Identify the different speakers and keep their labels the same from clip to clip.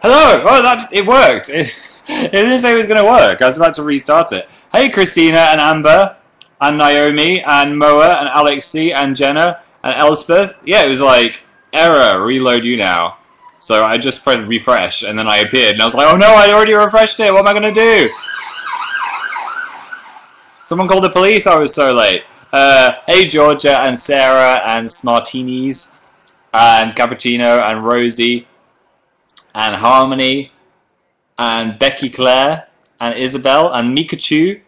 Speaker 1: Hello! Oh, it worked! It didn't say it was going to work. I was about to restart it. Hey, Christina and Amber and Naomi and Moa and Alexi and Jenna and Elspeth. Yeah, it was like, error, reload you now. So I just pressed refresh and then I appeared and I was like, oh no, I already refreshed it. What am I going to do? Someone called the police. I was so late. Hey, Georgia and Sarah and Smartinis and Cappuccino and Rosie and Harmony and Becky Claire and Isabel and Mikachu.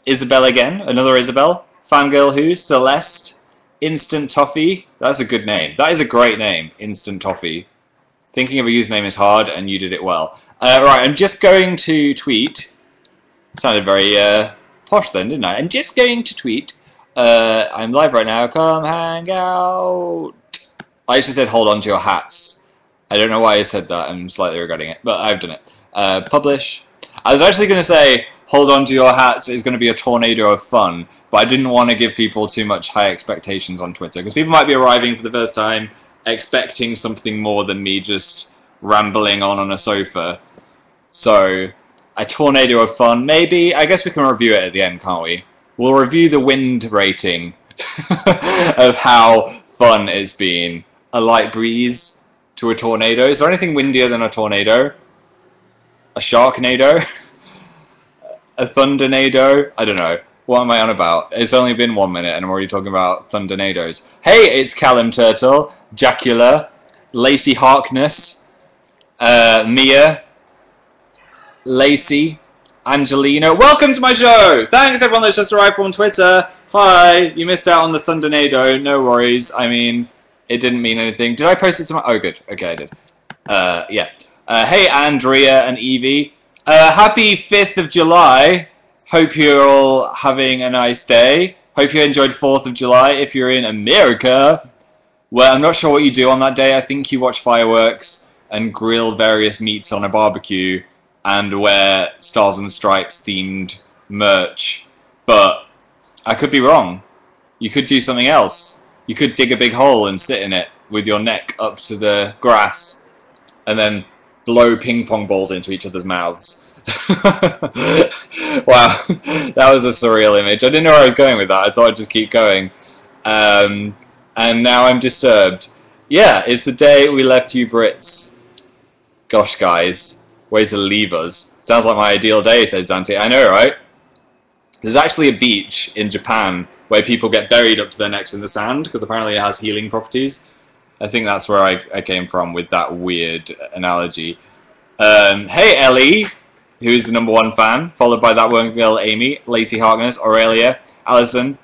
Speaker 1: Isabel again, another Isabel. Fangirl Who, Celeste, Instant Toffee. That's a good name. That is a great name, Instant Toffee. Thinking of a username is hard, and you did it well. Right, I'm just going to tweet. Sounded very posh then, didn't I? I'm just going to tweet. I'm live right now. Come hang out. I actually said hold on to your hats. I don't know why I said that. I'm slightly regretting it, but I've done it. Publish. I was actually going to say hold on to your hats is going to be a tornado of fun, but I didn't want to give people too much high expectations on Twitter, because people might be arriving for the first time expecting something more than me just rambling on a sofa. So, a tornado of fun, maybe. I guess we can review it at the end, can't we? We'll review the wind rating of how fun it's been. A light breeze to a tornado. Is there anything windier than a tornado? A sharknado? A thundernado? I don't know. What am I on about? It's only been 1 minute and I'm already talking about thundernados. Hey, it's Callum Turtle, Jacula, Lacey Harkness, Mia, Lacey, Angelino. Welcome to my show! Thanks everyone that's just arrived from Twitter. Hi, you missed out on the thundernado. No worries. I mean, it didn't mean anything. Did I post it to my... Oh, good. Okay, I did. Yeah. Hey, Andrea and Evie. Happy 5th of July. Hope you're all having a nice day. Hope you enjoyed 4th of July if you're in America. Well, I'm not sure what you do on that day. I think you watch fireworks and grill various meats on a barbecue and wear Stars and Stripes themed merch. But I could be wrong. You could do something else. You could dig a big hole and sit in it with your neck up to the grass and then blow ping pong balls into each other's mouths. Wow, that was a surreal image. I didn't know where I was going with that. I thought I'd just keep going. And now I'm disturbed. Yeah, it's the day we left you Brits. Gosh, guys, way to leave us. Sounds like my ideal day, said Zante. I know, right? There's actually a beach in Japan where people get buried up to their necks in the sand because apparently it has healing properties. I think that's where I came from with that weird analogy. Hey, Ellie, who is the #1 fan, followed by that one girl, Amy, Lacey Harkness, Aurelia, Alison,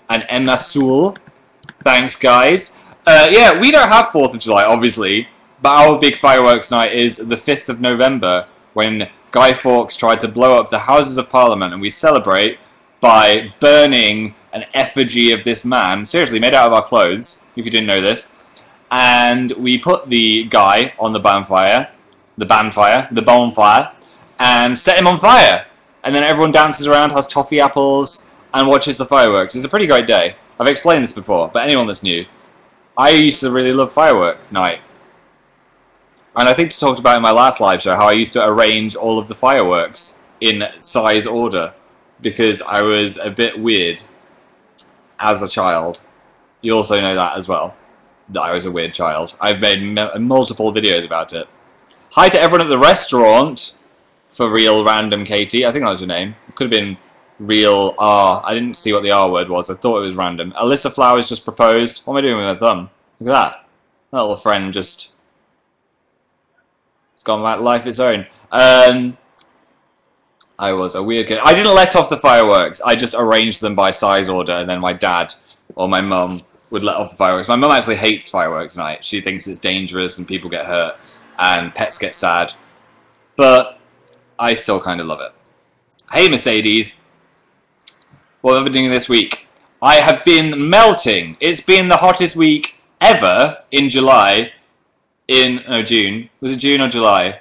Speaker 1: and Emma Sewell. Thanks, guys. Yeah, we don't have 4th of July, obviously, but our big fireworks night is the 5th of November, when Guy Fawkes tried to blow up the Houses of Parliament, and we celebrate by burning an effigy of this man, seriously, made out of our clothes, if you didn't know this, and we put the guy on the bonfire, and set him on fire. And then everyone dances around, has toffee apples, and watches the fireworks. It's a pretty great day. I've explained this before, but anyone that's new, I used to really love firework night. And I think I talked about in my last live show how I used to arrange all of the fireworks in size order, because I was a bit weird as a child. You also know that as well, that I was a weird child. I've made multiple videos about it. Hi to everyone at the restaurant. For real random Katie. I think that was her name. It could have been real R. I didn't see what the R word was. I thought it was random. Alyssa Flowers just proposed. What am I doing with my thumb? Look at that. That little friend just... It's gone back life its own. I was a weird kid. I didn't let off the fireworks. I just arranged them by size order, and then my dad or my mum would let off the fireworks. My mum actually hates fireworks night. She thinks it's dangerous and people get hurt and pets get sad. But I still kind of love it. Hey, Mercedes. What have I been doing this week? I have been melting. It's been the hottest week ever in July. June. Was it June or July?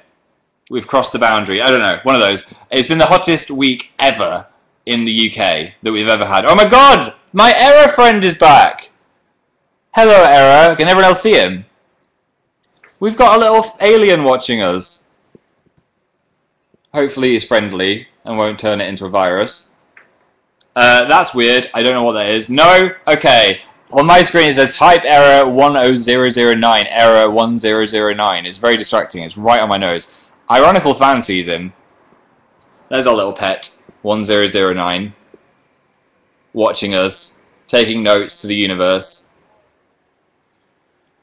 Speaker 1: We've crossed the boundary. I don't know. One of those. It's been the hottest week ever in the UK that we've ever had. Oh my god! My Error friend is back! Hello, Error. Can everyone else see him? We've got a little alien watching us. Hopefully he's friendly and won't turn it into a virus. That's weird. I don't know what that is. No? Okay. On my screen it says type error 10009, error 1009. It's very distracting. It's right on my nose. Ironical fan season. There's our little pet, 1009. Watching us, taking notes to the universe.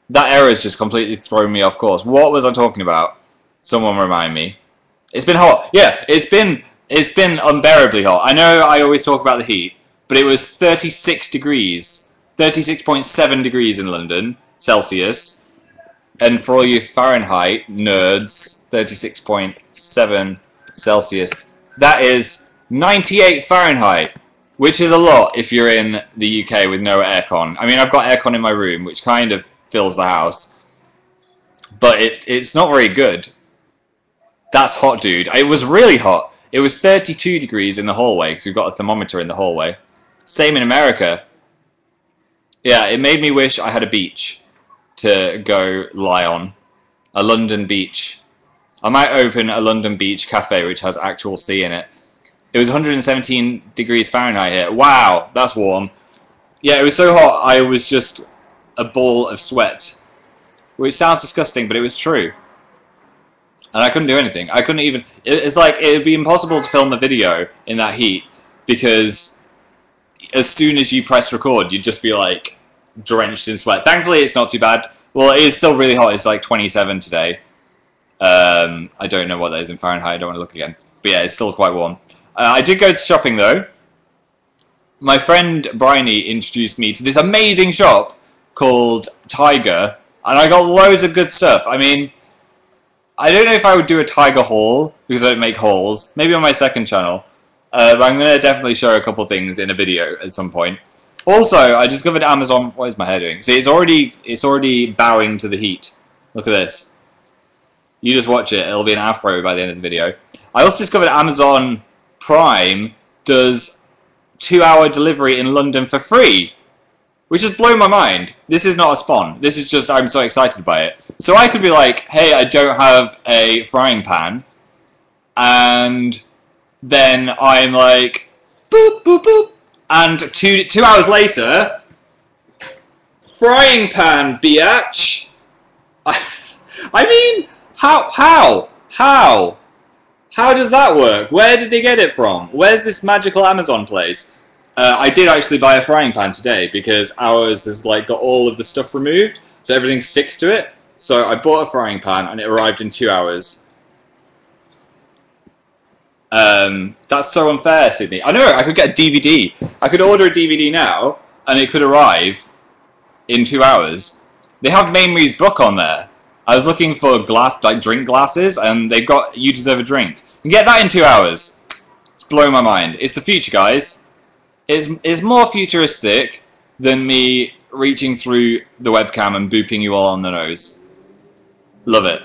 Speaker 1: That error's just completely thrown me off course. What was I talking about? Someone remind me. It's been hot. Yeah, it's been unbearably hot. I know I always talk about the heat, but it was 36 degrees. 36.7 degrees in London, Celsius. And for all you Fahrenheit nerds, 36.7 Celsius. That is 98 Fahrenheit, which is a lot if you're in the UK with no aircon. I mean, I've got aircon in my room, which kind of fills the house. But it's not very good. That's hot, dude. It was really hot. It was 32 degrees in the hallway, because we've got a thermometer in the hallway. Same in America. Yeah, it made me wish I had a beach to go lie on. A London beach. I might open a London beach cafe which has actual sea in it. It was 117 degrees Fahrenheit here. Wow, that's warm. Yeah, it was so hot I was just a ball of sweat. Which sounds disgusting, but it was true. And I couldn't do anything. I couldn't even... It's like, it would be impossible to film a video in that heat, because as soon as you press record, you'd just be, like, drenched in sweat. Thankfully, it's not too bad. Well, it is still really hot. It's, like, 27 today. I don't know what that is in Fahrenheit. I don't want to look again. But, yeah, it's still quite warm. I did go to shopping, though. My friend Bryony introduced me to this amazing shop called Tiger, and I got loads of good stuff. I mean... I don't know if I would do a Tiger haul, because I don't make hauls. Maybe on my second channel. But I'm going to definitely show a couple things in a video at some point. Also, I discovered Amazon... What is my hair doing? See, it's already bowing to the heat. Look at this. You just watch it. It'll be an afro by the end of the video. I also discovered Amazon Prime does 2-hour delivery in London for free. Which has blown my mind. This is not a spawn. This is just, I'm so excited by it. So I could be like, hey, I don't have a frying pan. And then I'm like, boop, boop, boop. And two hours later, frying pan, biatch. I mean, how? How does that work? Where did they get it from? Where's this magical Amazon place? I did actually buy a frying pan today because ours has like got all of the stuff removed, so everything sticks to it. So I bought a frying pan and it arrived in 2 hours. That's so unfair, Sydney. I know, I could get a DVD. I could order a DVD now and it could arrive in 2 hours. They have Mamrie's book on there. I was looking for drink glasses and they've got You Deserve a Drink. You can get that in 2 hours. It's blowing my mind. It's the future, guys. It's more futuristic than me reaching through the webcam and booping you all on the nose. Love it.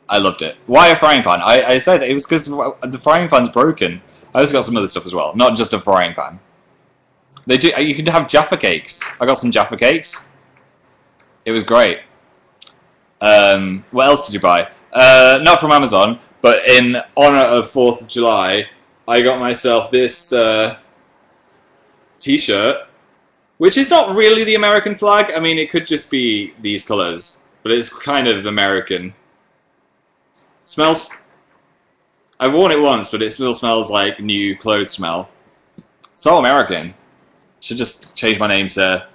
Speaker 1: I loved it. Why a frying pan? I said it was because the frying pan's broken. I also got some other stuff as well, not just a frying pan. They do. You can have Jaffa cakes. I got some Jaffa cakes. It was great. What else did you buy? Not from Amazon, but in honor of 4th of July, I got myself this t-shirt, which is not really the American flag. I mean, it could just be these colours, but it's kind of American. Smells... I've worn it once, but it still smells like new clothes smell. So American. Should just change my name to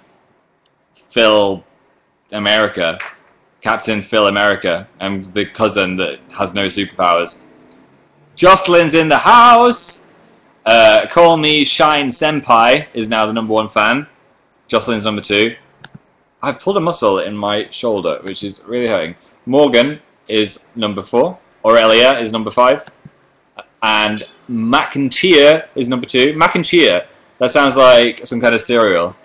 Speaker 1: Phil America. Captain Phil America. I'm the cousin that has no superpowers. Jocelyn's in the house! Call me Shine Senpai is now the #1 fan. Jocelyn's #2. I've pulled a muscle in my shoulder, which is really hurting. Morgan is #4. Aurelia is #5. And Mac and Cheer is #2. Mac and Cheer. That sounds like some kind of cereal.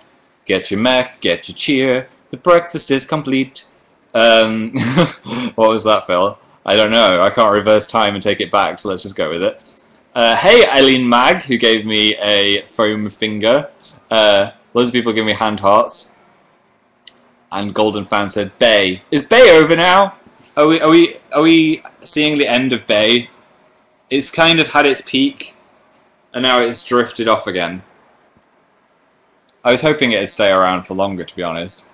Speaker 1: Get your mac, get your cheer. The breakfast is complete. What was that, Phil? I don't know. I can't reverse time and take it back, so let's just go with it. Hey, Eileen Mag, who gave me a foam finger. Loads of people give me hand hearts. And Golden Fan said, Bay. Is Bay over now? Are we seeing the end of Bay? It's kind of had its peak, and now it's drifted off again. I was hoping it'd stay around for longer, to be honest.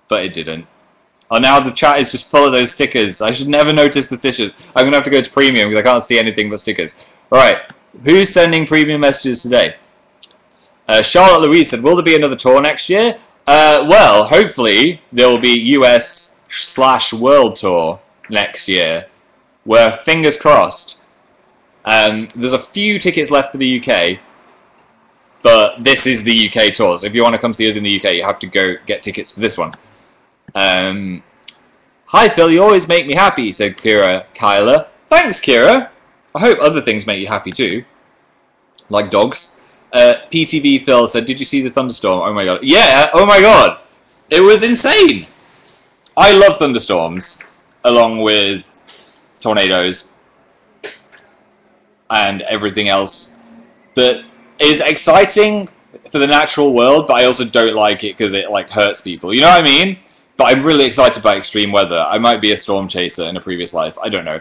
Speaker 1: But it didn't. Oh, now the chat is just full of those stickers. I should never notice the stickers. I'm going to have to go to premium because I can't see anything but stickers. Right, who's sending premium messages today? Charlotte Louise said, will there be another tour next year? Well, hopefully there will be US/World Tour next year. Where, fingers crossed. There's a few tickets left for the UK. But this is the UK tour, so if you want to come see us in the UK, you have to go get tickets for this one. Hi Phil, you always make me happy, said Kira Kyler. Thanks, Kira. I hope other things make you happy too. Like dogs. PTV Phil said, did you see the thunderstorm? Oh my god. Yeah, oh my god. It was insane. I love thunderstorms, along with tornadoes and everything else that is exciting for the natural world, but I also don't like it because it like hurts people. You know what I mean? But I'm really excited by extreme weather. I might be a storm chaser in a previous life. I don't know.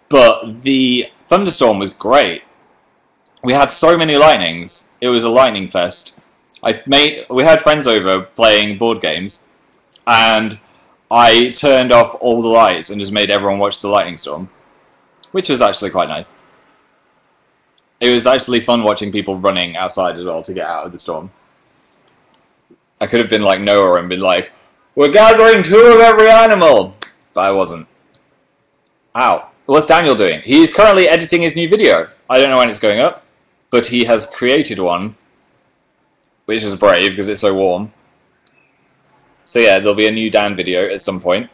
Speaker 1: But the thunderstorm was great. We had so many lightnings. It was a lightning fest. We had friends over playing board games, and I turned off all the lights and just made everyone watch the lightning storm, which was actually quite nice. It was actually fun watching people running outside as well to get out of the storm. I could have been like Noah and been like, we're gathering 2 of every animal! But I wasn't. Ow. What's Daniel doing? He's currently editing his new video. I don't know when it's going up, but he has created one, which is brave because it's so warm. So yeah, there'll be a new Dan video at some point.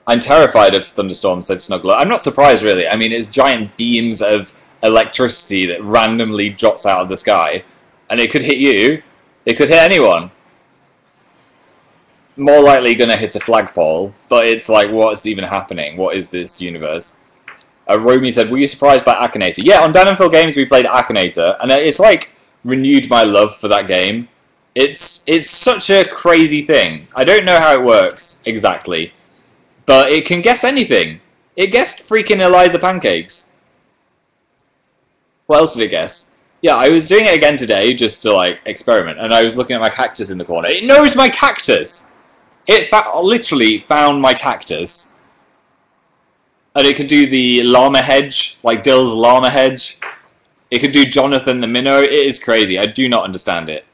Speaker 1: I'm terrified of thunderstorms, said Snuggler. I'm not surprised, really. I mean, it's giant beams of electricity that randomly drops out of the sky, and it could hit you. It could hit anyone. More likely going to hit a flagpole, but it's like, what's even happening? What is this universe? Romy said, were you surprised by Akinator? Yeah, on Dan and Phil Games we played Akinator, and it's like renewed my love for that game. It's such a crazy thing. I don't know how it works exactly, but it can guess anything. It guessed freaking Eliza pancakes. What else did it guess? Yeah, I was doing it again today just to like experiment, and I was looking at my cactus in the corner. It knows my cactus! It literally found my cactus. And it could do the llama hedge, like Dill's llama hedge. It could do Jonathan the minnow. It is crazy. I do not understand it.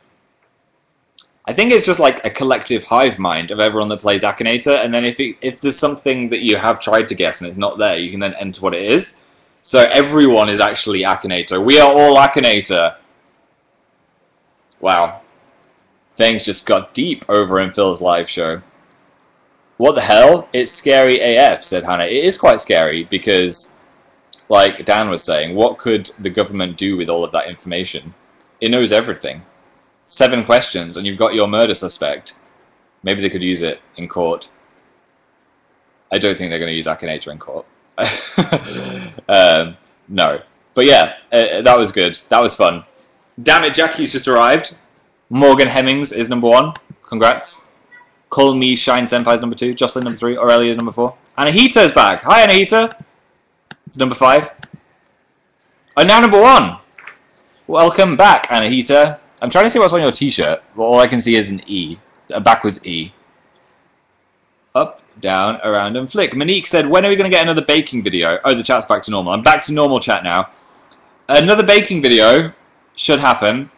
Speaker 1: I think it's just like a collective hive mind of everyone that plays Akinator, and then if there's something that you have tried to guess and it's not there, you can then enter what it is. So everyone is actually Akinator. We are all Akinator. Wow. Things just got deep over in Phil's live show. What the hell? It's scary AF, said Hannah. It is quite scary because, like Dan was saying, what could the government do with all of that information? It knows everything. 7 questions and you've got your murder suspect. Maybe they could use it in court. I don't think they're going to use Akinator in court. No. But yeah, that was good. That was fun. Damn it, Jackie's just arrived. Morgan Hemmings is number 1. Congrats. Call Me Shine Senpai's number 2. Jocelyn number 3. Aurelia number 4. Anahita's back. Hi, Anahita. It's number 5. And now number 1. Welcome back, Anahita. I'm trying to see what's on your t-shirt. Well, all I can see is an E. A backwards E. Up, down, around, and flick. Monique said, when are we going to get another baking video? Oh, the chat's back to normal. I'm back to normal chat now. Another baking video should happen.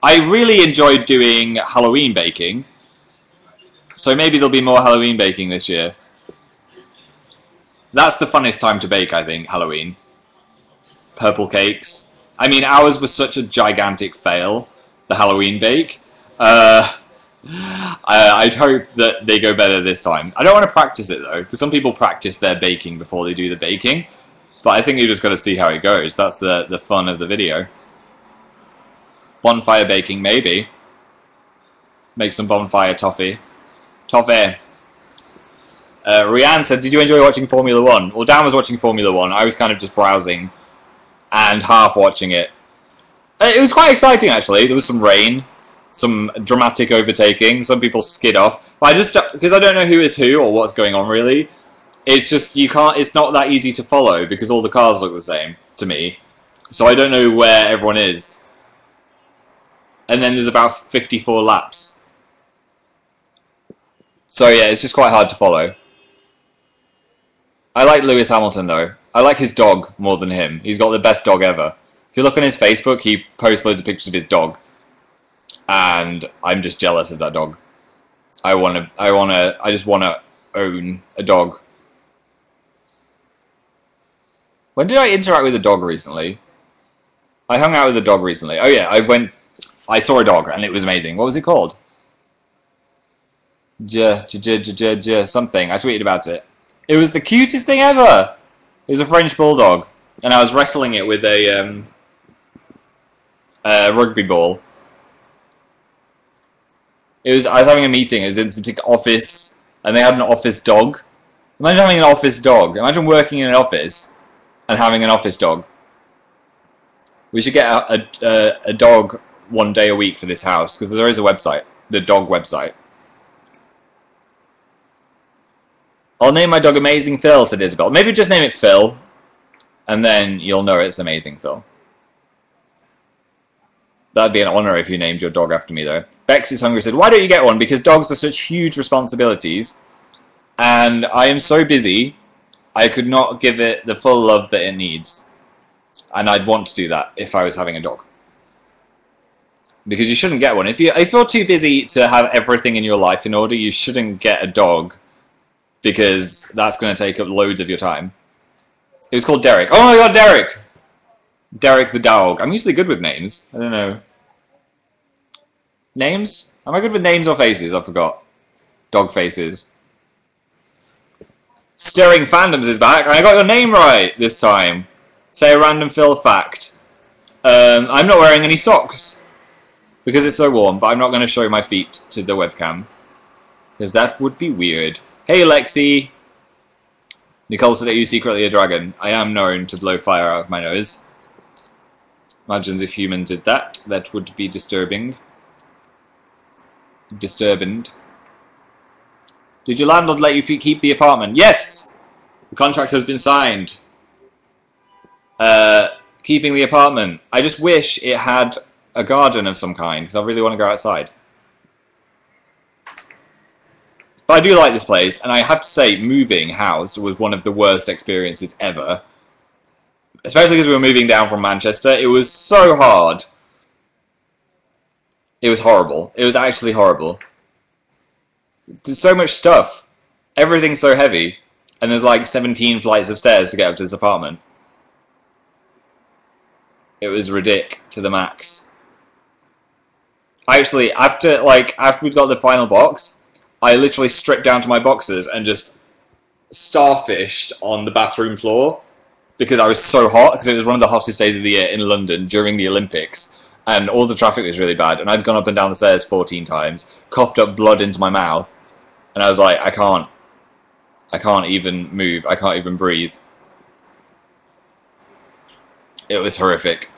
Speaker 1: I really enjoyed doing Halloween baking. So maybe there'll be more Halloween baking this year. That's the funnest time to bake, I think, Halloween. Purple cakes. I mean, ours was such a gigantic fail, the Halloween bake. I'd hope that they go better this time. I don't want to practice it, though, because some people practice their baking before they do the baking. But I think you just got to see how it goes. That's the fun of the video. Bonfire baking, maybe. Make some bonfire toffee. Toffee. Rianne said, did you enjoy watching Formula 1? Well, Dan was watching Formula 1. I was kind of just browsing and half watching it. It was quite exciting, actually. There was some rain, some dramatic overtaking. Some people skid off. But because I don't know who is who or what's going on, really, It's just, you can't, it's not that easy to follow because all the cars look the same to me. So I don't know where everyone is. And then there's about 54 laps. So yeah, it's just quite hard to follow. I like Lewis Hamilton though. I like his dog more than him. He's got the best dog ever. If you look on his Facebook, he posts loads of pictures of his dog. And I'm just jealous of that dog. I just wanna own a dog. When did I interact with a dog recently? I hung out with a dog recently. Oh yeah, I saw a dog and it was amazing. What was it called? Something. I tweeted about it. It was the cutest thing ever. It was a French bulldog, and I was wrestling it with a rugby ball. I was having a meeting. It was in some office, and they had an office dog. Imagine having an office dog. Imagine working in an office and having an office dog. We should get a dog one day a week for this house, because there is a website, the dog website. I'll name my dog AmazingPhil, said Isabel. Maybe just name it Phil, and then you'll know it's AmazingPhil. That'd be an honour if you named your dog after me, though. Bex is hungry said, why don't you get one? Because dogs are such huge responsibilities, and I am so busy, I could not give it the full love that it needs. And I'd want to do that if I was having a dog. Because you shouldn't get one. If you're too busy to have everything in your life in order, you shouldn't get a dog. Because that's going to take up loads of your time. It was called Derek. Oh my god, Derek! Derek the dog. I'm usually good with names. I don't know. Names? Am I good with names or faces? I forgot. Dog faces. Stirring Fandoms is back. I got your name right this time. Say a random Phil fact. I'm not wearing any socks. Because it's so warm, but I'm not going to show my feet to the webcam. Because that would be weird. Hey Lexi! Nicole said, are you secretly a dragon? I am known to blow fire out of my nose. Imagine if humans did that. That would be disturbing. Disturbing. Did your landlord let you keep the apartment? Yes! The contract has been signed. Keeping the apartment. I just wish it had a garden of some kind, because I really want to go outside. But I do like this place, and I have to say, moving house was one of the worst experiences ever. Especially because we were moving down from Manchester. It was so hard. It was horrible. It was actually horrible. There's so much stuff. Everything's so heavy. And there's like 17 flights of stairs to get up to this apartment. It was ridiculous to the max. Actually, after we'd got the final box, I literally stripped down to my boxers and just starfished on the bathroom floor because I was so hot, because it was one of the hottest days of the year in London during the Olympics, and all the traffic was really bad, and I'd gone up and down the stairs 14 times, coughed up blood into my mouth, and I was like, I can't even move, I can't even breathe. It was horrific.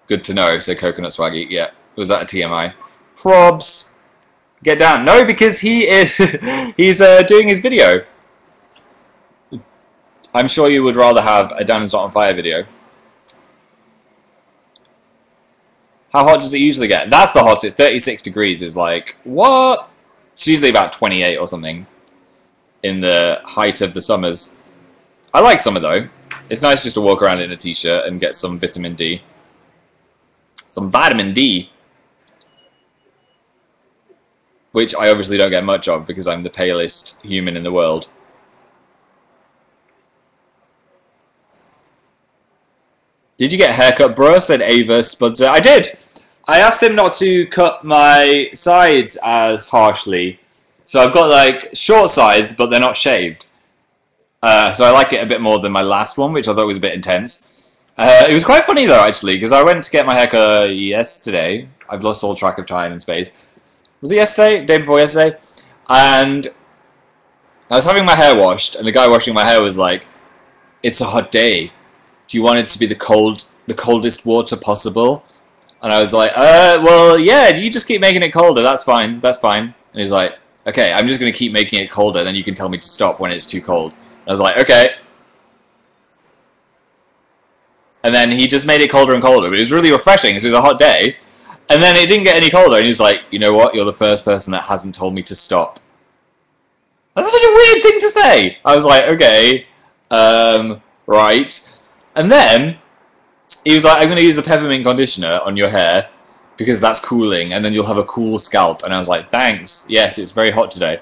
Speaker 1: Good to know, said Coconut Swaggy. Yeah, was that a TMI? Probs. Get down. No, because he is he's doing his video. I'm sure you would rather have a Dan is not on fire video. How hot does it usually get? That's the hottest. 36 degrees is like, what? It's usually about 28 or something in the height of the summers. I like summer though. It's nice just to walk around in a t-shirt and get some vitamin D. Some vitamin D. Which I obviously don't get much of because I'm the palest human in the world. Did you get a haircut, bro? Said Ava Spudzer. I did! I asked him not to cut my sides as harshly. So I've got like short sides, but they're not shaved. So I like it a bit more than my last one, which I thought was a bit intense. It was quite funny though, actually, because I went to get my haircut yesterday. I've lost all track of time and space. Was it yesterday? Day before yesterday? And I was having my hair washed, and the guy washing my hair was like, it's a hot day. Do you want it to be the coldest water possible? And I was like, well, yeah, you just keep making it colder. That's fine. That's fine. And he's like, okay, I'm just going to keep making it colder, then you can tell me to stop when it's too cold. And I was like, okay. And then he just made it colder and colder, but it was really refreshing because it was a hot day. And then it didn't get any colder, and he's like, you know what, you're the first person that hasn't told me to stop. That's such a weird thing to say. I was like, okay, right. And then he was like, I'm going to use the peppermint conditioner on your hair because that's cooling, and then you'll have a cool scalp. And I was like, thanks. Yes, it's very hot today.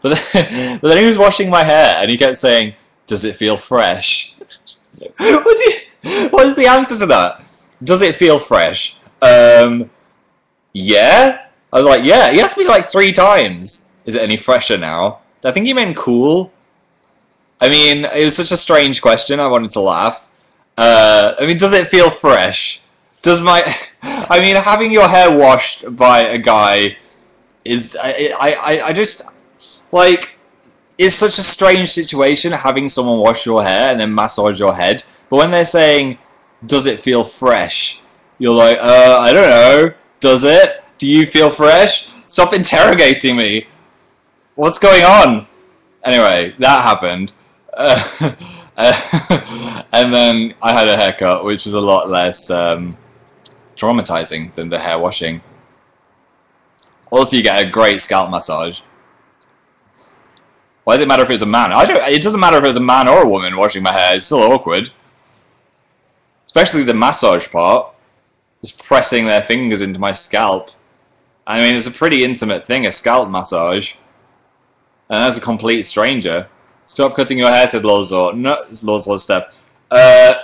Speaker 1: But then he was washing my hair, and he kept saying, does it feel fresh? What is the answer to that? Does it feel fresh? Yeah? I was like, yeah. He asked me like 3 times. Is it any fresher now? I think he meant cool. I mean, it was such a strange question. I wanted to laugh. I mean, does it feel fresh? Does my... I mean, having your hair washed by a guy is... I just... Like, it's such a strange situation having someone wash your hair and then massage your head. But when they're saying, does it feel fresh? You're like, I don't know. Does it? Do you feel fresh? Stop interrogating me. What's going on? Anyway, that happened. And then I had a haircut, which was a lot less traumatizing than the hair washing. Also, you get a great scalp massage. Why does it matter if it's a man? It doesn't matter if it's a man or a woman washing my hair. It's still awkward. Especially the massage part. Just pressing their fingers into my scalp. I mean, it's a pretty intimate thing, a scalp massage. And that's a complete stranger. Stop cutting your hair, said Lozor. No, it's Lozor's step. I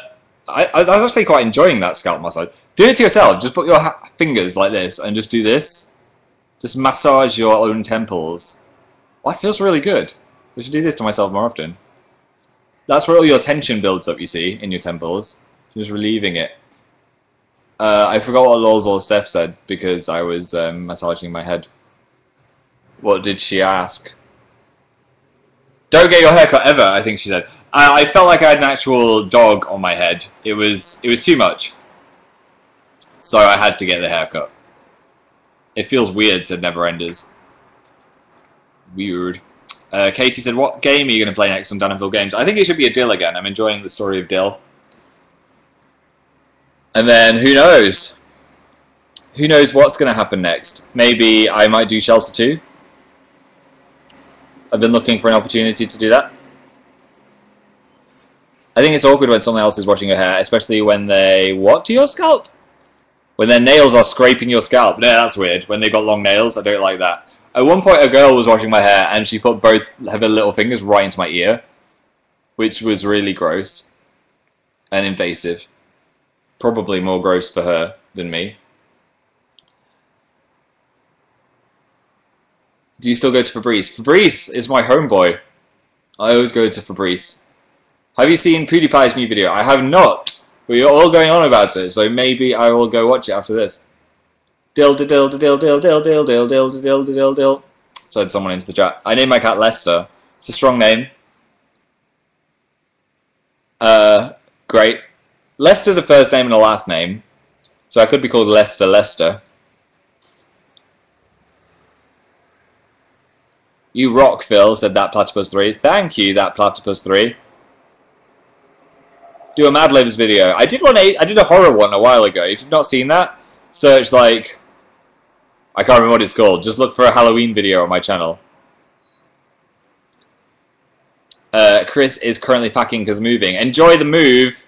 Speaker 1: was actually quite enjoying that scalp massage. Do it to yourself. Just put your fingers like this and just do this. Just massage your own temples. Oh, it feels really good. I should do this to myself more often. That's where all your tension builds up, you see, in your temples. Just relieving it. I forgot what Lozor Steph said because I was massaging my head. What did she ask? Don't get your haircut ever, I think she said. I felt like I had an actual dog on my head. It was too much. So I had to get the haircut. It feels weird, said Neverenders. Weird. Katie said, what game are you going to play next on AmazingPhil Games? I think it should be a Dill again. I'm enjoying the story of Dill. And then, who knows? Who knows what's going to happen next? Maybe I might do Shelter 2. I've been looking for an opportunity to do that. I think it's awkward when someone else is washing your hair, especially when they... What to your scalp? When their nails are scraping your scalp. No, that's weird. When they've got long nails, I don't like that. At one point, a girl was washing my hair, and she put both of her little fingers right into my ear, which was really gross and invasive. Probably more gross for her than me. Do you still go to Fabrice? Fabrice is my homeboy. I always go to Fabrice. Have you seen PewDiePie's new video? I have not. But you're all going on about it, so maybe I will go watch it after this. Dill dill dill dill dill dill dill dill dill dill dill dill. Said someone into the chat. I named my cat Lester. It's a strong name. Great. Lester's a first name and a last name, so I could be called Lester Lester. You rock, Phil, said that Platypus 3. Thank you, that Platypus 3. Do a Mad Libs video. I did a horror one a while ago. If you've not seen that, search like... I can't remember what it's called. Just look for a Halloween video on my channel. Chris is currently packing because moving. Enjoy the move.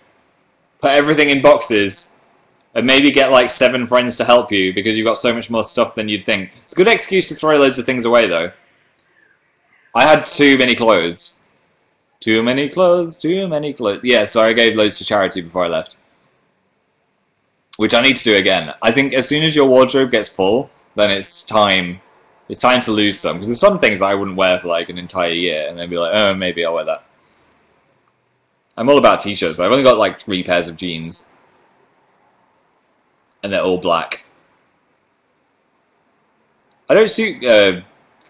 Speaker 1: Put everything in boxes. And maybe get like 7 friends to help you because you've got so much more stuff than you'd think. It's a good excuse to throw loads of things away though. I had too many clothes. Too many clothes, too many clothes. Yeah, so I gave loads to charity before I left. Which I need to do again. I think as soon as your wardrobe gets full, then it's time. It's time to lose some. Because there's some things that I wouldn't wear for like an entire year. And then be like, oh, maybe I'll wear that. I'm all about t-shirts, but I've only got like 3 pairs of jeans. And they're all black. I don't suit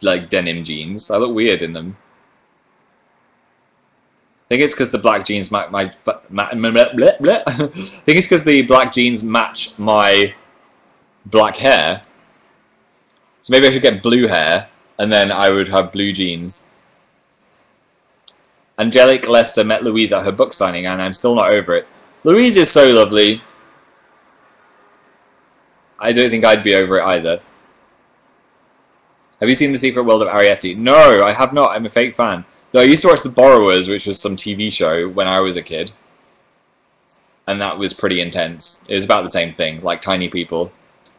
Speaker 1: like denim jeans. I look weird in them. I think it's because the black jeans I think it's because the black jeans match my black hair. So maybe I should get blue hair and then I would have blue jeans. Angelic Lester met Louise at her book signing, and I'm still not over it. Louise is so lovely. I don't think I'd be over it either. Have you seen The Secret World of Arietti? No, I have not. I'm a fake fan. Though I used to watch The Borrowers, which was some TV show when I was a kid. And that was pretty intense. It was about the same thing, like tiny people.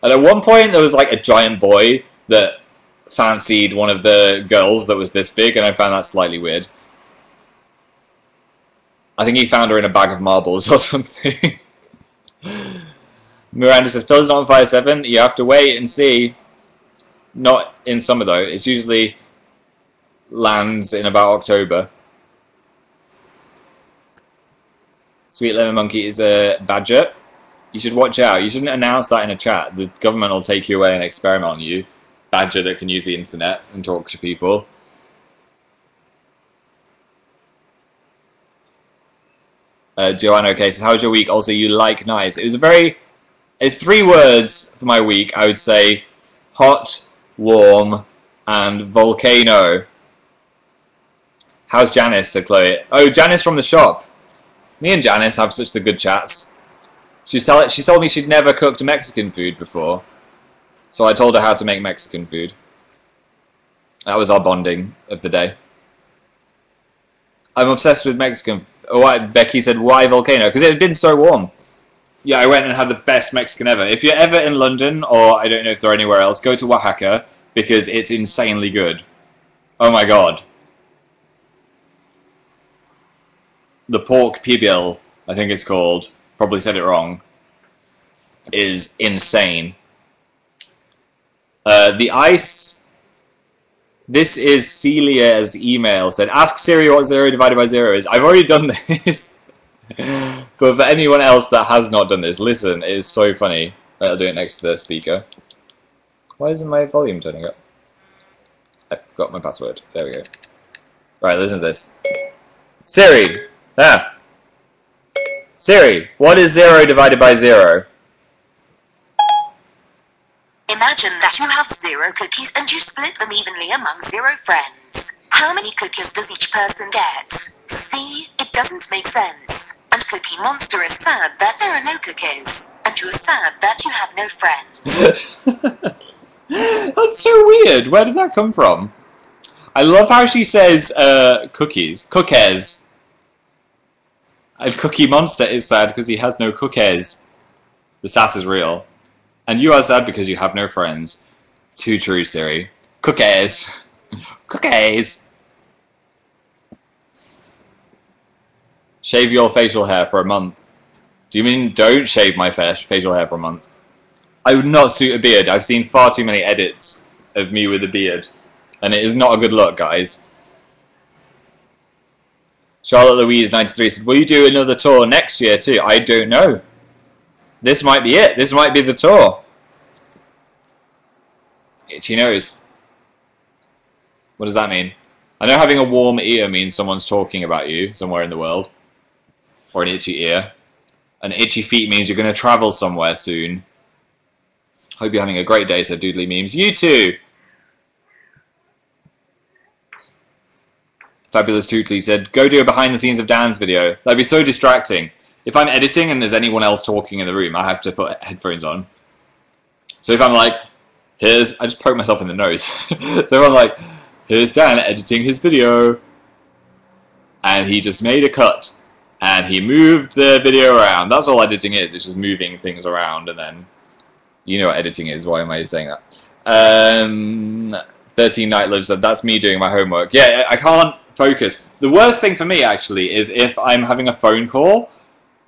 Speaker 1: And at one point, there was like a giant boy that fancied one of the girls that was this big, and I found that slightly weird. I think he found her in a bag of marbles or something. Miranda said, Phil's not on Fire 7. You have to wait and see. Not in summer, though. It's usually lands in about October. Sweet Lemon Monkey is a badger. You should watch out. You shouldn't announce that in a chat. The government will take you away and experiment on you. Badger that can use the internet and talk to people. Joanna, okay, so how was your week? Also, you like nice. It was a very... It's 3 words for my week. I would say hot, warm, and volcano. How's Janice? Said Chloe. Oh, Janice from the shop. Me and Janice have such the good chats. She's told me she'd never cooked Mexican food before. So I told her how to make Mexican food. That was our bonding of the day. I'm obsessed with Mexican. Oh, Becky said, why volcano? Because it had been so warm. Yeah, I went and had the best Mexican ever. If you're ever in London, or I don't know if they're anywhere else, go to Oaxaca, because it's insanely good. Oh my god. The pork pibil, I think it's called, probably said it wrong, is insane. The ice... This is Celia's email. Said, ask Siri what 0 divided by 0 is. I've already done this. But for anyone else that has not done this, listen, it is so funny. I'll do it next to the speaker. Why isn't my volume turning up? I forgot my password. There we go. Right, listen to this. Siri! Ah! Siri, what is 0 divided by 0?
Speaker 2: Imagine that you have 0 cookies and you split them evenly among 0 friends. How many cookies does each person get? See, it doesn't make sense. And Cookie Monster is sad that there are no cookies. And you're sad that you have no friends.
Speaker 1: That's so weird. Where did that come from? I love how she says cookies. Cookies. And Cookie Monster is sad because he has no cookies. The sass is real. And you are sad because you have no friends. Too true, Siri. Cookies. Cookies. Shave your facial hair for a month. Do you mean don't shave my facial hair for a month? I would not suit a beard. I've seen far too many edits of me with a beard. And it is not a good look, guys. Charlotte Louise, 93, said, will you do another tour next year too? I don't know. This might be it. This might be the tour. Itchy nose. What does that mean? I know having a warm ear means someone's talking about you somewhere in the world. Or an itchy ear. An itchy feet means you're going to travel somewhere soon. Hope you're having a great day, said Doodly Memes. You too! Fabulous Tootly said, go do a behind the scenes of Dan's video. That'd be so distracting. If I'm editing and there's anyone else talking in the room, I have to put headphones on. So if I'm like, I just poke myself in the nose. So if I'm like, here's Dan editing his video. And he just made a cut. And he moved the video around. That's all editing is. It's just moving things around and then... You know what editing is. Why am I saying that? 13 Night Live said, that's me doing my homework. Yeah, I can't focus. The worst thing for me, actually, is if I'm having a phone call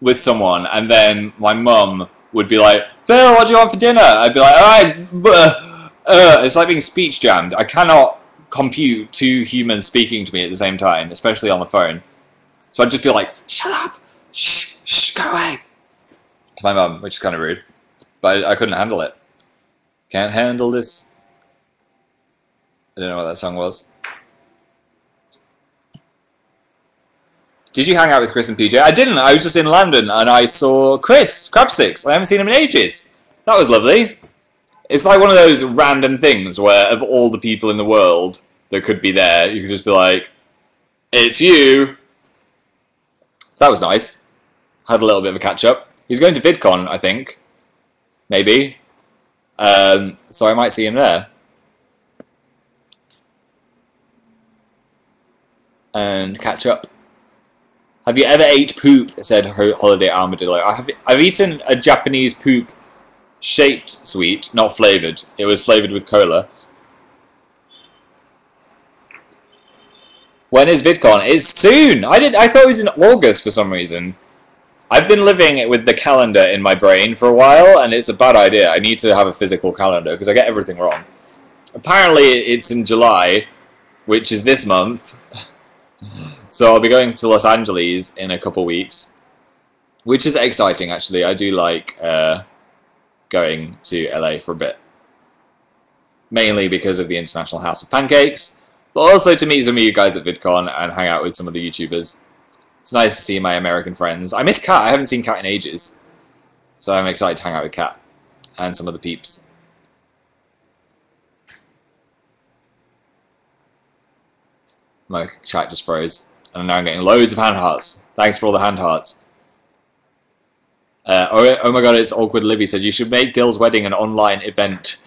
Speaker 1: with someone and then my mum would be like, Phil, what do you want for dinner? I'd be like, alright, it's like being speech jammed. I cannot compute 2 humans speaking to me at the same time, especially on the phone. So I'd just be like, shut up, shh, go away. To my mum, which is kind of rude. But I couldn't handle it. Can't handle this. I don't know what that song was. Did you hang out with Chris and PJ? I didn't. I was just in London and I saw Chris Crabsix. I haven't seen him in ages. That was lovely. It's like one of those random things where of all the people in the world that could be there, you could just be like, it's you. So that was nice. Had a little bit of a catch up. He's going to VidCon, I think. Maybe. So I might see him there. And catch up. Have you ever ate poop? Said Holiday Armadillo. I've eaten a Japanese poop shaped sweet, not flavoured. It was flavoured with cola. When is VidCon? It's soon! I thought it was in August for some reason. I've been living with the calendar in my brain for a while, and it's a bad idea. I need to have a physical calendar, because I get everything wrong. Apparently it's in July, which is this month. So I'll be going to Los Angeles in a couple weeks, which is exciting, actually. I do like going to LA for a bit. Mainly because of the International House of Pancakes, but also to meet some of you guys at VidCon and hang out with some of the YouTubers. It's nice to see my American friends. I miss Kat. I haven't seen Kat in ages. So I'm excited to hang out with Kat and some of the peeps. My chat just froze. And now I'm getting loads of hand hearts. Thanks for all the hand hearts. Oh my god, it's awkward. Libby said, you should make Dill's wedding an online event.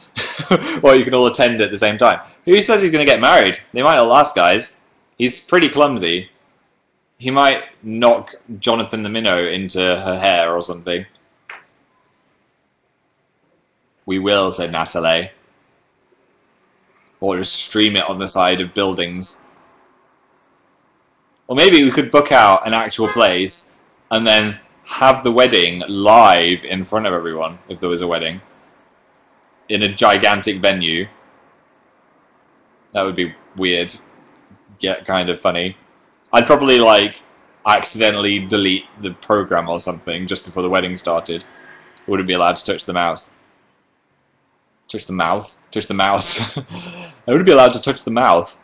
Speaker 1: Or you can all attend at the same time. Who says he's going to get married? They might not last, guys. He's pretty clumsy. He might knock Jonathan the Minnow into her hair or something. We will, said Natalie. Or just stream it on the side of buildings. Or maybe we could book out an actual place and then have the wedding live in front of everyone, if there was a wedding. In a gigantic venue. That would be weird. Yet kind of funny. I'd probably, like, accidentally delete the program or something just before the wedding started. Wouldn't be allowed to touch the mouse. Touch the mouth? Touch the mouse. I wouldn't be allowed to touch the mouth.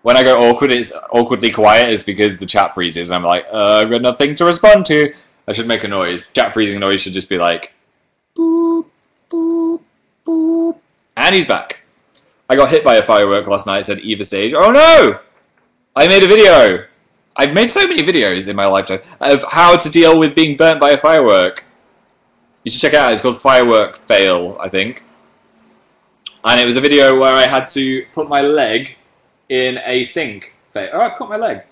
Speaker 1: When I go awkward, it's awkwardly quiet, is because the chat freezes, and I'm like, I've got nothing to respond to. I should make a noise. Chat freezing noise should just be like, boop, boop, boop. And he's back. I got hit by a firework last night, said Eva Sage. Oh no! I made a video. I've made so many videos in my lifetime of how to deal with being burnt by a firework. You should check it out. It's called Firework Fail, I think. And it was a video where I had to put my leg in a sink. Oh, I've cut my leg.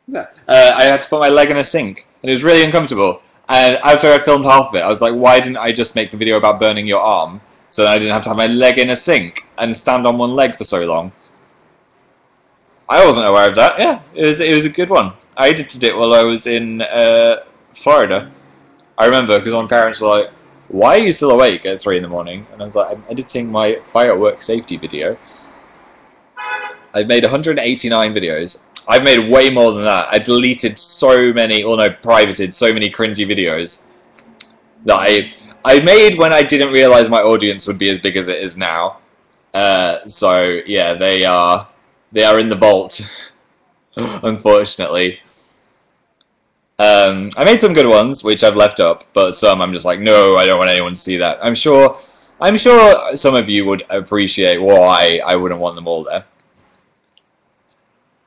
Speaker 1: Look at that. I had to put my leg in a sink, and it was really uncomfortable. And after I filmed half of it, I was like, why didn't I just make the video about burning your arm, so that I didn't have to have my leg in a sink and stand on one leg for so long? I wasn't aware of that. Yeah, it was a good one. I edited it while I was in Florida. I remember, because my parents were like, why are you still awake at 3 in the morning? And I was like, I'm editing my firework safety video. I've made 189 videos. I've made way more than that. I deleted so many, or no, privated so many cringy videos that I made when I didn't realise my audience would be as big as it is now. So yeah, they are in the vault, unfortunately. I made some good ones, which I've left up, but some I'm just like, no, I don't want anyone to see that. I'm sure some of you would appreciate why I wouldn't want them all there.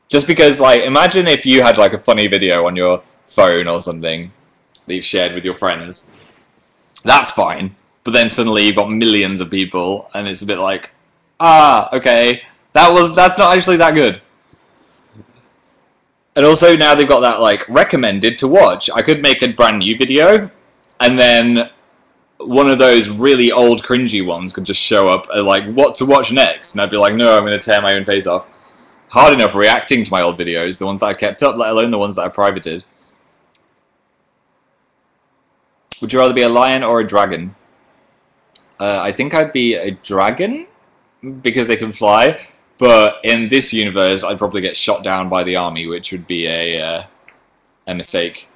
Speaker 1: Just because, like, imagine if you had, like, a funny video on your phone or something that you've shared with your friends. That's fine. But then suddenly you've got millions of people, and it's a bit like, okay, that's not actually that good. And also now they've got that, like, recommended to watch. I could make a brand new video, and then one of those really old cringy ones could just show up, like, what to watch next. And I'd be like, no, I'm going to tear my own face off. Hard enough reacting to my old videos, the ones that I kept up, let alone the ones that I privated. Would you rather be a lion or a dragon? I think I'd be a dragon, because they can fly, but in this universe I'd probably get shot down by the army, which would be a mistake.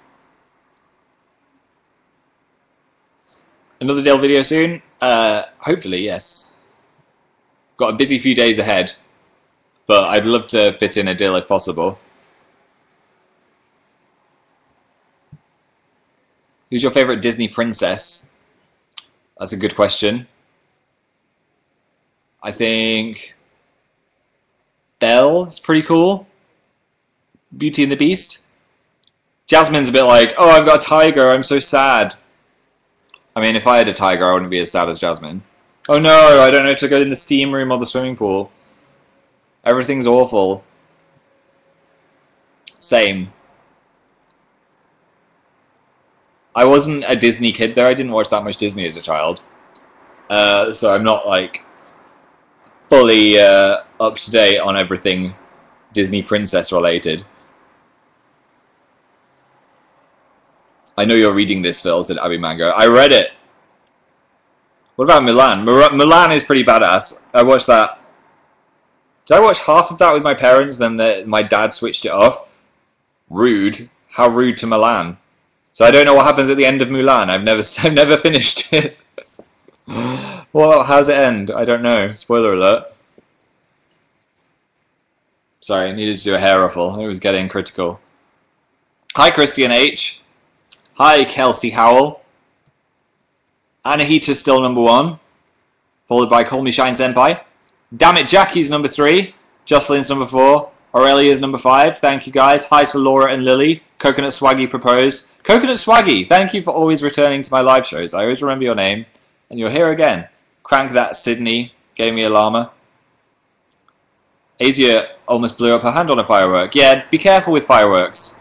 Speaker 1: Another Dale video soon? Hopefully, yes. Got a busy few days ahead. But I'd love to fit in a deal if possible. Who's your favorite Disney princess? That's a good question. I think Belle is pretty cool. Beauty and the Beast. Jasmine's a bit like, oh, I've got a tiger, I'm so sad. I mean, if I had a tiger, I wouldn't be as sad as Jasmine. Oh no, I don't know if to go in the steam room or the swimming pool. Everything's awful. Same. I wasn't a Disney kid though, I didn't watch that much Disney as a child. So I'm not like fully up to date on everything Disney princess related. I know you're reading this, Phil, said Abby Mango. I read it. What about Mulan? Mulan is pretty badass. I watched that. Did I watch half of that with my parents, then my dad switched it off? Rude. How rude to Mulan. So I don't know what happens at the end of Mulan. I've never finished it. Well, how's it end? I don't know. Spoiler alert. Sorry, I needed to do a hair ruffle. It was getting critical. Hi, Christian H. Hi, Kelsey Howell. Anahita's still number 1. Followed by Call Me Shine Senpai. Damn it, Jackie's number 3. Jocelyn's number 4. Aurelia's number 5. Thank you, guys. Hi to Laura and Lily. Coconut Swaggy proposed. Coconut Swaggy, thank you for always returning to my live shows. I always remember your name. And you're here again. Crank that, Sydney. Gave me a llama. Asia almost blew up her hand on a firework. Yeah, be careful with fireworks.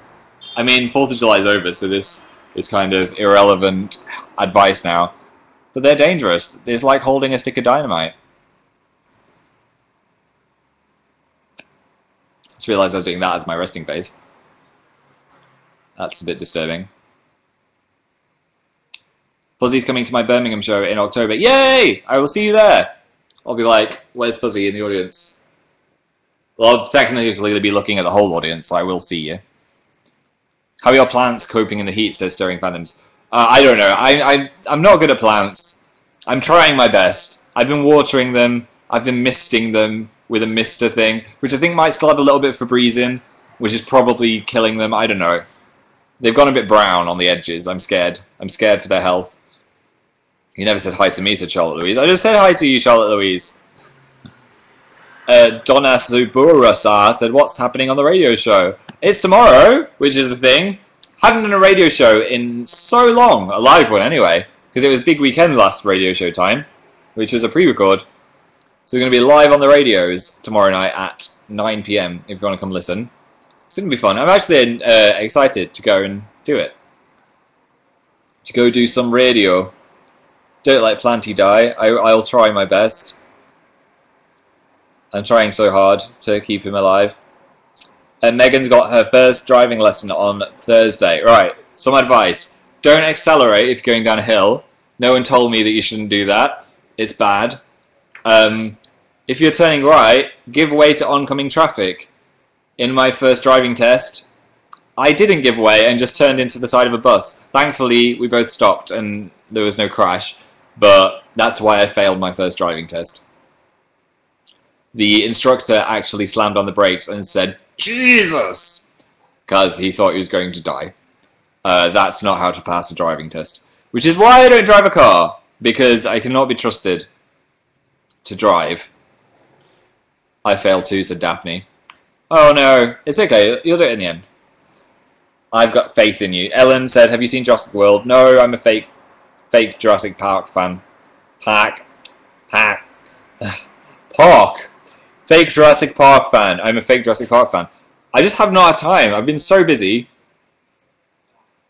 Speaker 1: I mean, 4th of July is over, so this is kind of irrelevant advice now. But they're dangerous. It's like holding a stick of dynamite. Just realised I was doing that as my resting face. That's a bit disturbing. Fuzzy's coming to my Birmingham show in October. Yay! I will see you there. I'll be like, where's Fuzzy in the audience? Well, I'll technically be looking at the whole audience, so I will see you. How are your plants coping in the heat, says Stirring Fandoms. I don't know. I'm not good at plants. I'm trying my best. I've been watering them. I've been misting them with a mister thing, which I think might still have a little bit of Febreze in, which is probably killing them. I don't know. They've gone a bit brown on the edges. I'm scared. I'm scared for their health. You never said hi to me, said Charlotte Louise. I just said hi to you, Charlotte Louise. Donna Suburasa said, what's happening on the radio show? It's tomorrow, which is the thing. Hadn't done a radio show in so long. A live one, anyway. Because it was big weekend last radio show time, which was a pre-record. So we're going to be live on the radios tomorrow night at 9 PM, if you want to come listen. It's going to be fun. I'm actually excited to go and do it. To go do some radio. Don't let Planty die. I'll try my best. I'm trying so hard to keep him alive. And Megan's got her first driving lesson on Thursday. Right, some advice. Don't accelerate if you're going down a hill. No one told me that you shouldn't do that. It's bad. If you're turning right, give way to oncoming traffic. In my first driving test, I didn't give way and just turned into the side of a bus. Thankfully, we both stopped and there was no crash. But that's why I failed my first driving test. The instructor actually slammed on the brakes and said, Jesus! Because he thought he was going to die. That's not how to pass a driving test. Which is why I don't drive a car. Because I cannot be trusted to drive. I failed too, said Daphne. Oh no, it's okay, you'll do it in the end. I've got faith in you. Ellen said, have you seen Jurassic World? No, I'm a fake Jurassic Park fan. Park. Fake Jurassic Park fan. I'm a fake Jurassic Park fan. I just have not had time. I've been so busy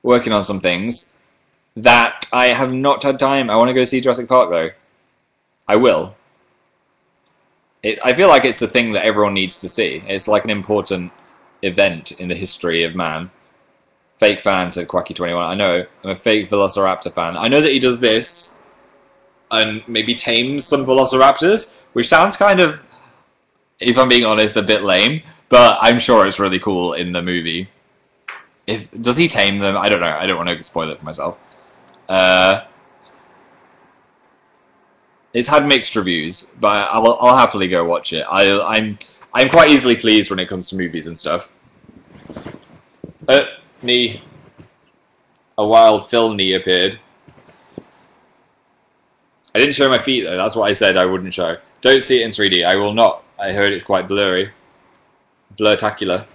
Speaker 1: working on some things that I have not had time. I want to go see Jurassic Park though. I will. I feel like it's the thing that everyone needs to see. It's like an important event in the history of man. Fake fan, said Quacky21. I know. I'm a fake Velociraptor fan. I know that he does this and maybe tames some Velociraptors, which sounds kind of, if I'm being honest, a bit lame, but I'm sure it's really cool in the movie. Does he tame them? I don't know. I don't want to spoil it for myself. It's had mixed reviews, but I'll happily go watch it. I'm quite easily pleased when it comes to movies and stuff. Me. A wild Phil knee appeared. I didn't show my feet though, that's what I said I wouldn't show. Don't see it in 3D, I will not. I heard it's quite blurry. Blurtacular.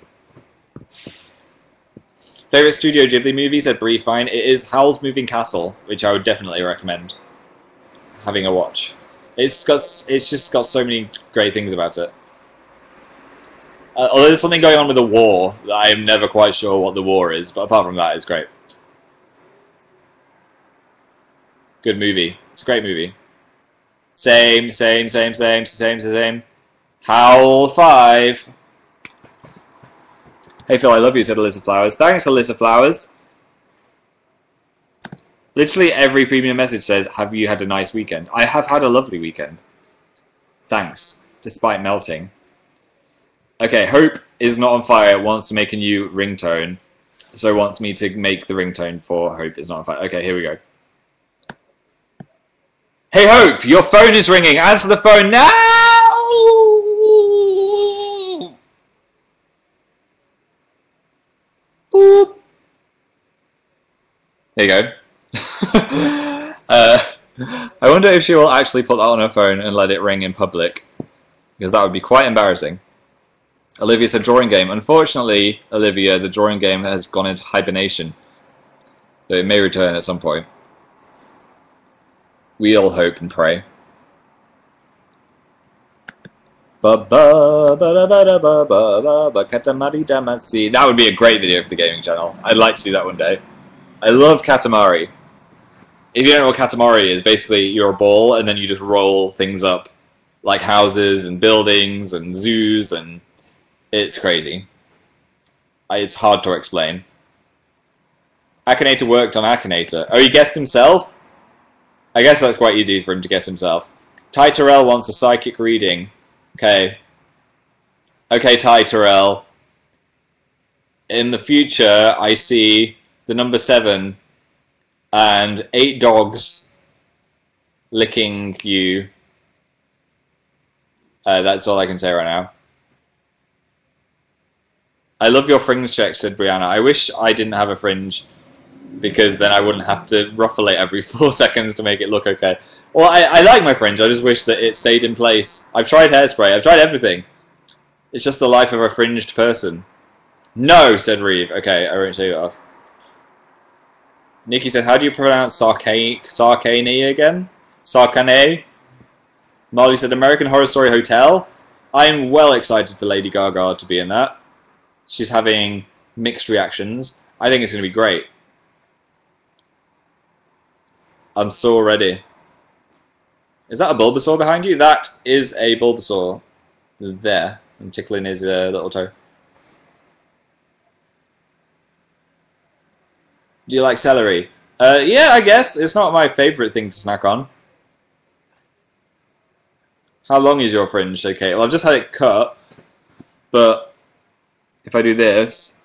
Speaker 1: Favourite Studio Ghibli movie, said Brie Fine. It is Howl's Moving Castle, which I would definitely recommend having a watch. It's just got so many great things about it. Although there's something going on with the war that I am never quite sure what the war is, but apart from that, it's great. Good movie. It's a great movie. Same. Howl 5. Hey Phil, I love you, said Alyssa Flowers. Thanks, Alyssa Flowers. Literally every premium message says, have you had a nice weekend? I have had a lovely weekend. Thanks, despite melting. Okay, Hope is not on fire, wants to make a new ringtone. So wants me to make the ringtone for Hope is not on fire. Okay, here we go. Hey Hope, your phone is ringing. Answer the phone now! Boop. There you go. I wonder if she will actually put that on her phone and let it ring in public, because that would be quite embarrassing. Olivia said drawing game. Unfortunately, Olivia, the drawing game has gone into hibernation, though it may return at some point. We all hope and pray. That would be a great video for the gaming channel. I'd like to do that one day. I love Katamari. If you don't know what Katamari is, basically you're a ball and then you just roll things up, like houses and buildings and zoos, and it's crazy. It's hard to explain. Akinator worked on Akinator. Oh, he guessed himself? I guess that's quite easy for him to guess himself. Ty Terrell wants a psychic reading. Okay. Okay, Ty Terrell. In the future, I see the number 7 and 8 dogs licking you. That's all I can say right now. I love your fringe check, said Brianna. I wish I didn't have a fringe, because then I wouldn't have to ruffle it every 4 seconds to make it look okay. Well, I like my fringe, I just wish that it stayed in place. I've tried hairspray, I've tried everything. It's just the life of a fringed person. No, said Reeve. Okay, I won't show you off. Nikki said, how do you pronounce Sarkane again? Sarkane? Molly said, American Horror Story Hotel. I'm well excited for Lady Gaga to be in that. She's having mixed reactions. I think it's going to be great. I'm so ready. Is that a Bulbasaur behind you? That is a Bulbasaur. There. I'm tickling his little toe. Do you like celery? Yeah, I guess. It's not my favourite thing to snack on. How long is your fringe? Okay, well I've just had it cut. But if I do this,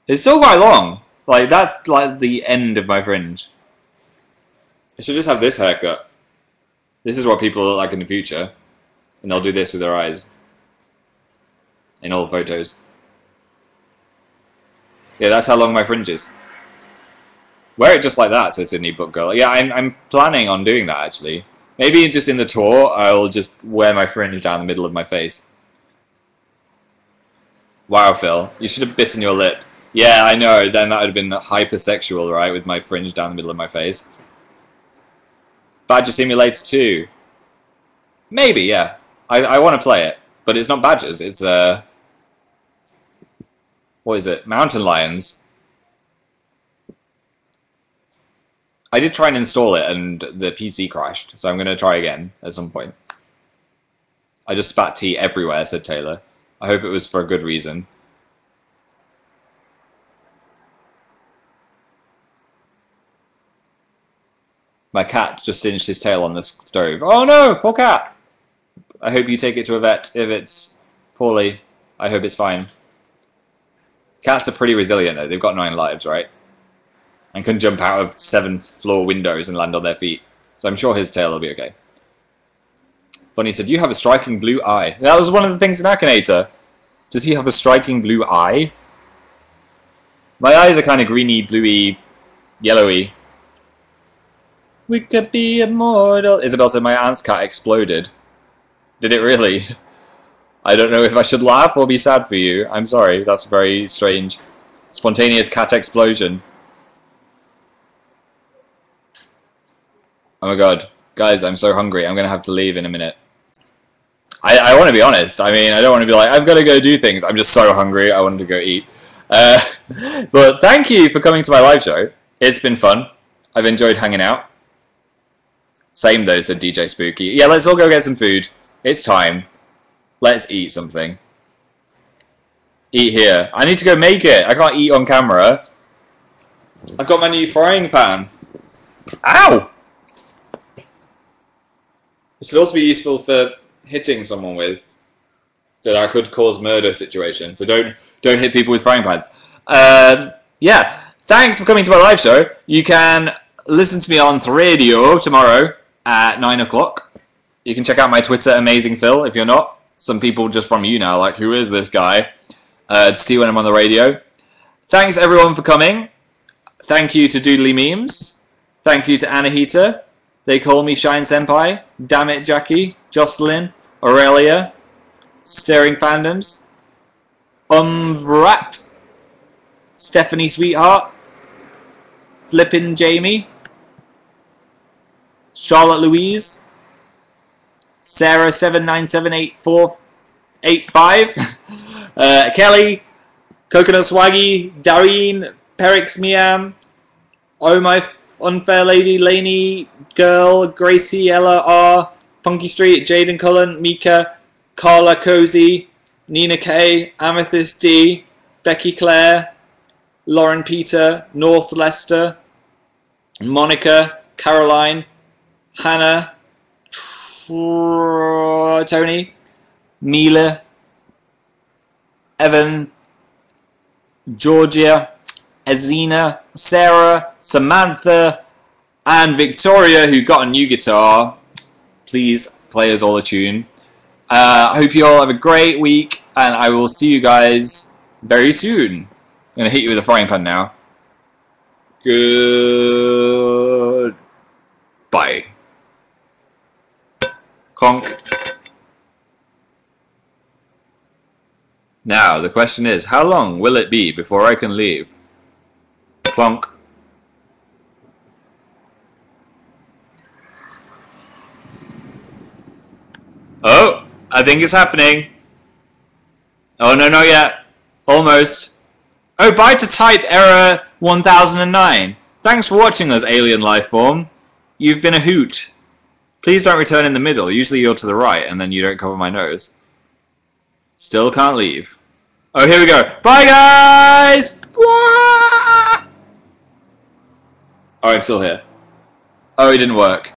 Speaker 1: it's still quite long. Like, that's like the end of my fringe. I should just have this haircut. This is what people look like in the future. And they'll do this with their eyes. In all the photos. Yeah, that's how long my fringe is. Wear it just like that, says Sydney Book Girl. Yeah, I'm planning on doing that, actually. Maybe just in the tour, I'll just wear my fringe down the middle of my face. Wow, Phil. You should have bitten your lip. Yeah, I know. Then that would have been hypersexual, right? With my fringe down the middle of my face. Badger Simulator 2. Maybe, yeah. I want to play it. But it's not badgers. It's, what is it? Mountain lions. I did try and install it, and the PC crashed. So I'm going to try again at some point. I just spat tea everywhere, said Taylor. I hope it was for a good reason. My cat just singed his tail on the stove. Oh no, poor cat! I hope you take it to a vet if it's poorly. I hope it's fine. Cats are pretty resilient though. They've got 9 lives, right? And can jump out of 7th-floor windows and land on their feet. So I'm sure his tail will be okay. Bunny said, you have a striking blue eye. That was one of the things in Akinator. Does he have a striking blue eye? My eyes are kind of greeny, bluey, Yellowy. We could be immortal. Isabel said my aunt's cat exploded. Did it really? I don't know if I should laugh or be sad for you. I'm sorry, that's very strange. Spontaneous cat explosion. Oh my god. Guys, I'm so hungry. I'm going to have to leave in a minute. I want to be honest. I mean, I don't want to be like, I've got to go do things. I'm just so hungry. I wanted to go eat. But thank you for coming to my live show. It's been fun. I've enjoyed hanging out. Same though, said DJ Spooky. Yeah, let's all go get some food. It's time. Let's eat something. Eat here. I need to go make it. I can't eat on camera. I've got my new frying pan. Ow! It should also be useful for hitting someone with. That I could cause murder situation. So don't hit people with frying pans. Yeah. Thanks for coming to my live show. You can listen to me on the radio tomorrow at 9 o'clock. You can check out my Twitter, AmazingPhil, if you're not. Some people just from YouNow, like, who is this guy? To see when I'm on the radio. Thanks, everyone, for coming. Thank you to Doodly Memes. Thank you to Anahita. They call me Shine Senpai. Damn it, Jackie. Jocelyn. Aurelia. Staring Fandoms. Vrat. Stephanie Sweetheart. Flippin' Jamie. Charlotte Louise. Sarah 7978485. Kelly. Coconut Swaggy. Dareen. Perix Miam. Oh My Unfair Lady. Laney. Girl. Gracie. Ella R. Punky Street. Jaden Cullen. Mika. Carla Cozy. Nina K. Amethyst D. Becky Clare. Lauren Peter. North Leicester. Monica. Caroline. Hannah. Tony. Mila. Evan. Georgia. Azina. Sarah. Samantha. And Victoria, who got a new guitar. Please play us all a tune. I hope you all have a great week, and I will see you guys very soon. I'm going to hit you with a frying pan now. Goodbye. Conk. Now, the question is, how long will it be before I can leave? Clonk. Oh, I think it's happening. Oh, no, not yet. Almost. Oh, bye to type error 1009. Thanks for watching us, alien life form. You've been a hoot. Please don't return in the middle. Usually you're to the right, and then you don't cover my nose. Still can't leave. Oh, here we go. Bye, guys! Oh, I'm still here. Oh, it didn't work.